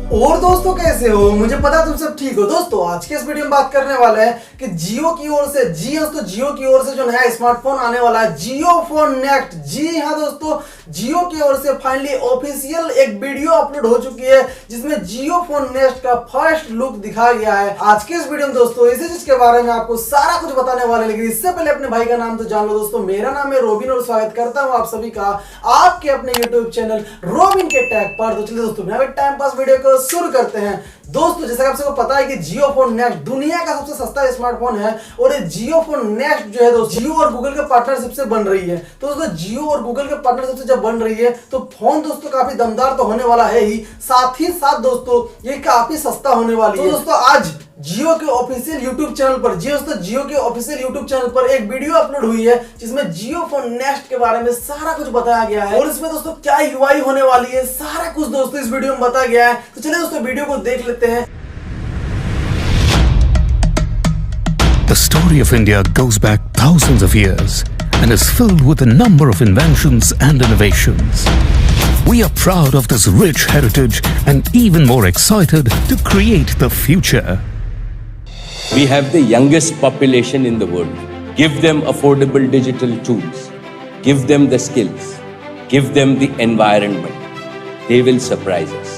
और दोस्तों कैसे हो? मुझे पता तुम सब ठीक हो। दोस्तों आज के इस वीडियो में बात करने वाले हैं कि जियो की ओर से जियो की ओर से जो नया स्मार्टफोन आने वाला है जियो फोन नेक्स्ट। जी हाँ दोस्तों, जियो की ओर से फाइनली ऑफिशियल एक वीडियो अपलोड हो चुकी है जिसमें जियो फोन नेक्स्ट का फर्स्ट लुक दिखाया गया है। आज के इस वीडियो में दोस्तों इसी चीज के बारे में आपको सारा कुछ बताने वाले हैं, लेकिन इससे पहले अपने भाई का नाम तो जान लो दोस्तों। मेरा नाम है रोबिन और स्वागत करता हूँ आप सभी का आपके अपने यूट्यूब चैनल रोबिन के टैग पर। तो चलिए दोस्तों बिना टाइम पास वीडियो को शुरू करते हैं। दोस्तों जैसा कि आप सबको पता है कि जियो फोन नेक्स्ट दुनिया का सबसे सस्ता स्मार्टफोन है और ये जियो फोन नेक्स्ट जो है दोस्तों जियो और गूगल के पार्टनरशिप से बन रही है। तो दोस्तों जियो और गूगल के पार्टनरशिप से जब बन रही है तो फोन दोस्तों काफी दमदार तो होने वाला है ही, साथ ही साथ दोस्तों ये काफी सस्ता होने वाली है। तो दोस्तों आज जियो के ऑफिशियल यूट्यूब चैनल पर जियो के ऑफिशियल यूट्यूब चैनल पर एक वीडियो अपलोड हुई है जिसमें जियो फोन नेक्स्ट के बारे में सारा कुछ बताया गया है और इसमें दोस्तों क्या यूआई होने वाली है सारा कुछ दोस्तों इस वीडियो में बताया गया है। तो चलिए दोस्तों वीडियो को देख लेते हैं। The story of India goes back thousands of years and is filled with a number of inventions and innovations. We are proud of this rich heritage and even more excited to create the future. We have the youngest population in the world. Give them affordable digital tools. Give them the skills. Give them the environment. They will surprise us.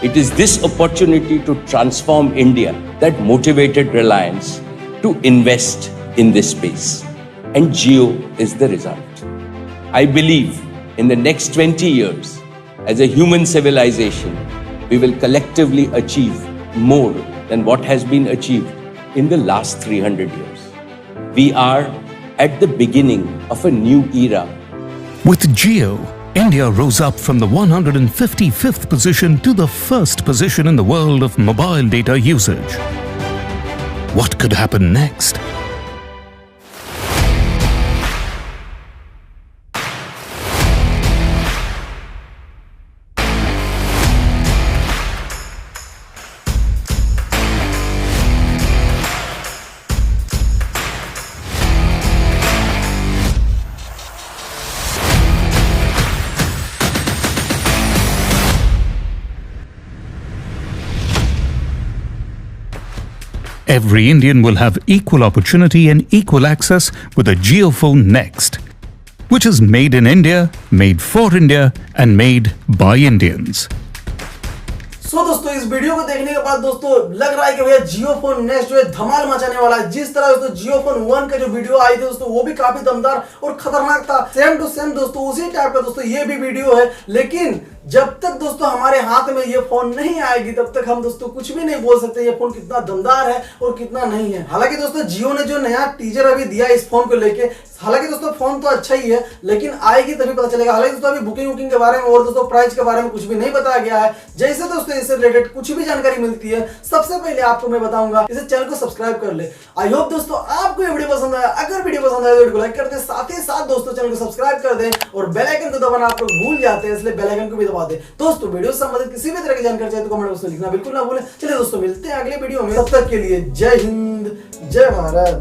It is this opportunity to transform India that motivated Reliance to invest in this space. And Jio is the result. I believe in the next 20 years, as a human civilization, we will collectively achieve more than what has been achieved in the last 300 years. We are at the beginning of a new era. With Jio, India rose up from the 155th position to the first position in the world of mobile data usage. What could happen next? Every Indian will have equal opportunity and equal access with a JioPhone next, which is made in India, made for India and made by Indians. सो दोस्तों इस video को देखने के बाद दोस्तों लग रहा है कि भैया जियो फोन नेक्स्ट जो है धमाल मचाने वाला है। जिस तरह दोस्तों जियो फोन 1 का जो वीडियो आई थी दोस्तों वो भी काफी दमदार और खतरनाक था, सेम टू सेम दोस्तों उसी टाइप का दोस्तों ये भी वीडियो है। लेकिन जब तक दोस्तों हमारे हाथ में ये फोन नहीं आएगी तब तक हम दोस्तों कुछ भी नहीं बोल सकते ये फोन कितना दमदार है और कितना नहीं है। हालांकि दोस्तों जियो ने जो नया टीजर अभी दिया इस फोन को लेके, हालांकि दोस्तों फोन तो अच्छा ही है लेकिन आएगी तभी पता चलेगा। हालांकि दोस्तों अभी बुकिंग के बारे में और दोस्तों प्राइस के बारे में कुछ भी नहीं बताया गया है। जैसे दोस्तों इससे रिलेटेड कुछ भी जानकारी मिलती है सबसे पहले आपको मैं बताऊंगा। इसे चैनल को सब्सक्राइब कर ले। आई होप दोस्तों आपको ये वीडियो पसंद आया। अगर वीडियो पसंद आया तो वीडियो को लाइक कर दे, साथ ही साथ दोस्तों चैनल को सब्सक्राइब कर दे और बेल आइकन को दबाना आप लोग भूल जाते हैं, इसलिए बेल आइकन को भी दबा दे। दोस्तों वीडियो से संबंधित किसी भी तरह की जानकारी चाहिए तो कमेंट बॉक्स में लिखना बिल्कुल ना भूलें। चलिए दोस्तों मिलते हैं अगले वीडियो में, तब तक के लिए जय हिंद जय भारत।